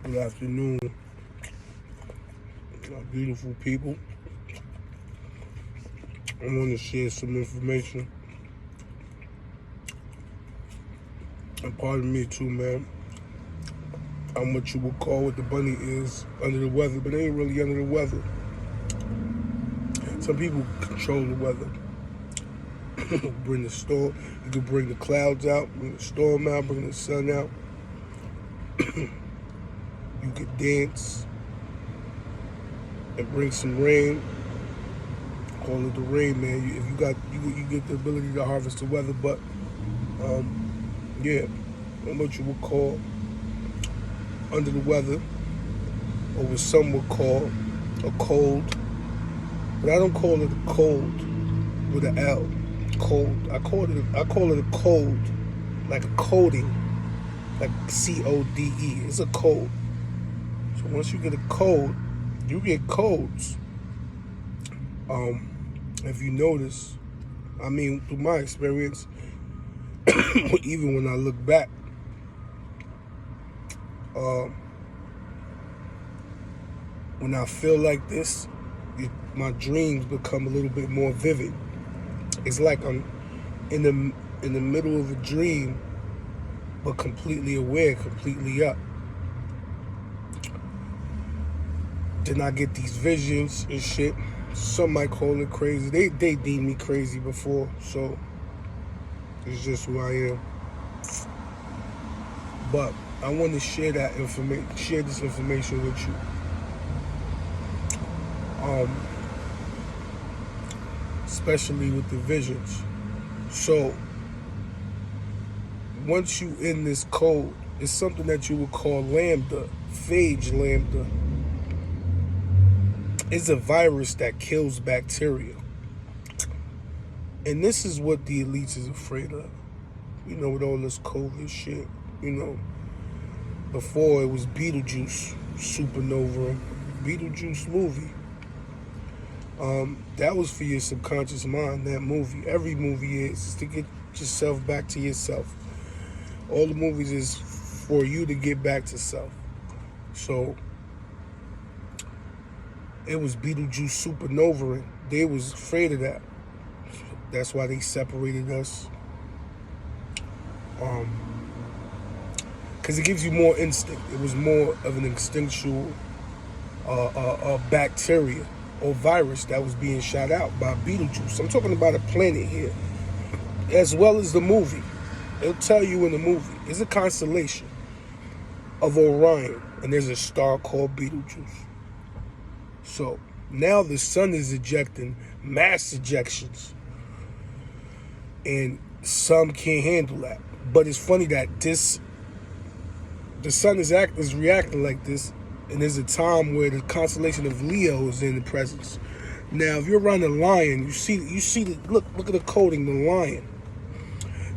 Good afternoon, beautiful people. I want to share some information. And pardon me too, man. I'm what you would call what the bunny is, under the weather, but they ain't really under the weather. Some people control the weather. Bring the storm. You can bring the clouds out, bring the storm out, bring the sun out. You could dance and bring some rain. Call it the rain, man. If you get the ability to harvest the weather, but yeah, I'm what you would call under the weather, or what some would call a cold. But I don't call it a cold with an L. Cold. I call it a cold, like a coating, like CODE. It's a cold. So once you get a cold, you get colds. If you notice, I mean, through my experience, even when I look back, when I feel like this, my dreams become a little bit more vivid. It's like I'm in the middle of a dream, but completely aware, completely up. Then I get these visions and shit. Some might call it crazy. They deemed me crazy before, so it's just who I am. But I want to share this information with you. Especially with the visions. So once you in this code, it's something that you would call lambda, phage lambda. It's a virus that kills bacteria. And this is what the elites is afraid of. You know, with all this COVID shit, you know. Before it was Beetlejuice, Supernova, Beetlejuice movie. That was for your subconscious mind, that movie. Every movie is to get yourself back to yourself. All the movies is for you to get back to self. So it was Beetlejuice Supernova, and they was afraid of that. That's why they separated us. Because it gives you more instinct. It was more of an instinctual bacteria or virus that was being shot out by Beetlejuice. I'm talking about a planet here, as well as the movie. It'll tell you in the movie. It's a constellation of Orion, and there's a star called Beetlejuice. So now the sun is ejecting mass ejections, and some can't handle that. But it's funny that the sun is reacting like this, and there's a time where the constellation of Leo is in the presence. Now, if you're around the lion, you see the look at the coding, the lion.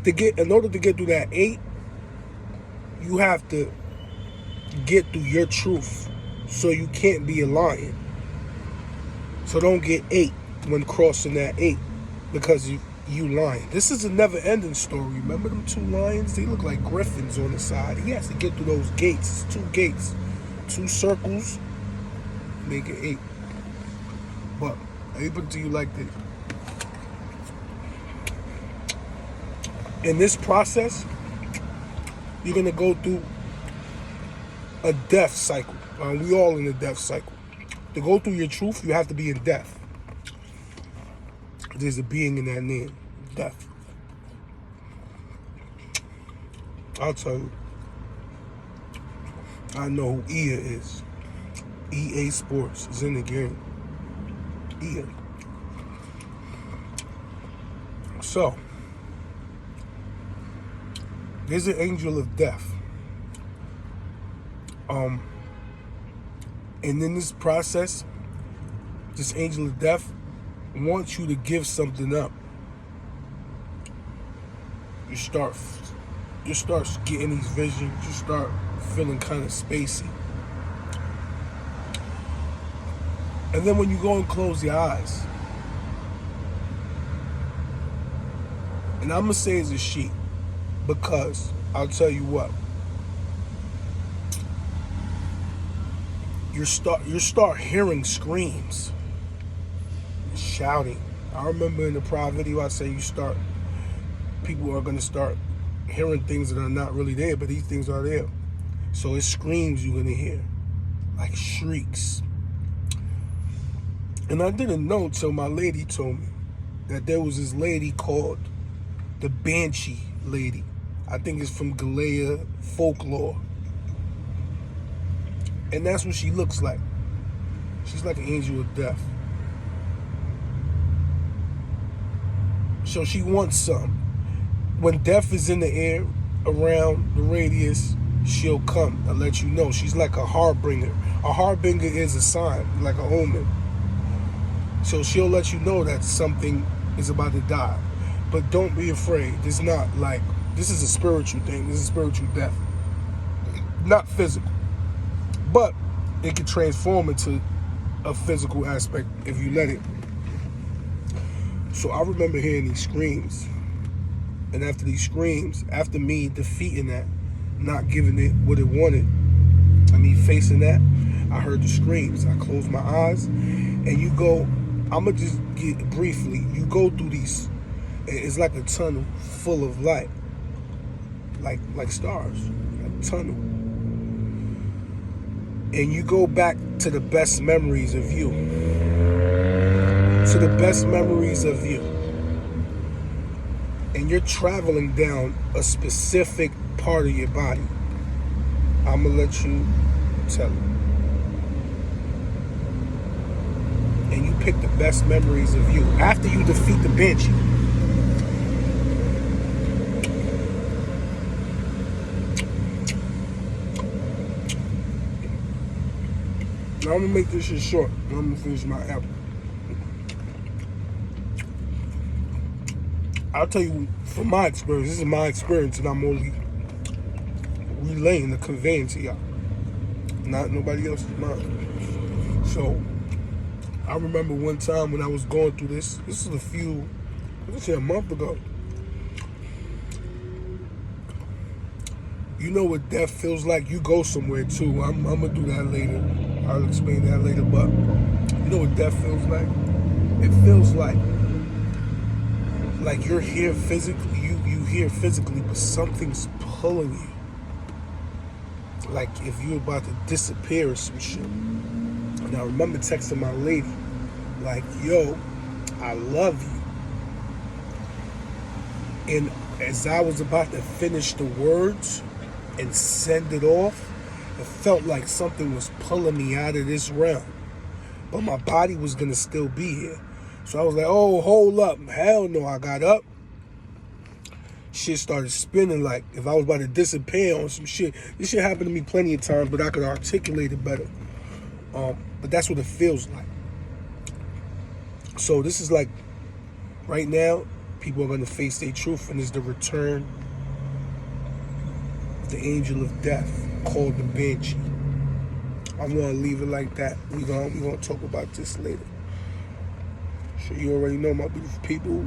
In order to get through that 8, you have to get through your truth. So you can't be a lion. So don't get 8 when crossing that 8, because you lying. This is a never-ending story. Remember them 2 lions? They look like griffins on the side. He has to get through those gates. 2 gates. 2 circles. Make it 8. But I put it to you like this. In this process, you're going to go through a death cycle. We all in a death cycle. To go through your truth, you have to be in death. There's a being in that name, death. I'll tell you. I know who EA is. EA Sports is in the game. EA. So, there's an angel of death. And in this process, this angel of death wants you to give something up. You start getting these visions. You start feeling kind of spacey. And then when you go and close your eyes, and I'm going to say it's a she, because I'll tell you what, you start hearing screams, shouting. I remember in the prior video I say people are gonna start hearing things that are not really there, but these things are there. So it's screams you're gonna hear, like shrieks. And I didn't know till my lady told me that there was this lady called the Banshee lady. I think it's from Galea folklore. And that's what she looks like. She's like an angel of death. So she wants something. When death is in the air around the radius, she'll come and let you know. She's like a harbinger. A harbinger is a sign, like a omen. So she'll let you know that something is about to die. But don't be afraid. This is a spiritual thing. This is spiritual death. Not physical. But it can transform into a physical aspect if you let it. So I remember hearing these screams. And after these screams, after me defeating that, not giving it what it wanted, facing that, I heard the screams. I closed my eyes, and you go, I'm going to just get briefly, you go through these, it's like a tunnel full of light, like stars, a tunnel. And you go back to the best memories of you. To the best memories of you. And you're traveling down a specific part of your body. I'm going to let you tell it. And you pick the best memories of you after you defeat the Banshee. Now I'm going to make this shit short. I'm going to finish my apple. I'll tell you from my experience, this is my experience, and I'm only relaying the conveying to y'all, not nobody else's mine. So I remember one time when I was going through this is a month ago. You know what death feels like? You go somewhere too. I'm gonna do that later. I'll explain that later, but you know what death feels like? It feels like you're here physically, you here physically, but something's pulling you. Like if you're about to disappear or some shit. And I remember texting my lady, like, yo, I love you. And as I was about to finish the words and send it off, it felt like something was pulling me out of this realm. But my body was gonna still be here. So I was like, oh, hold up. Hell no, I got up. Shit started spinning like if I was about to disappear on some shit. This shit happened to me plenty of times, but I could articulate it better. But that's what it feels like. So this is like, right now, people are going to face their truth, and it's the return of the angel of death called the Banshee. I'm going to leave it like that. We're going to talk about this later. So you already know, my beautiful people.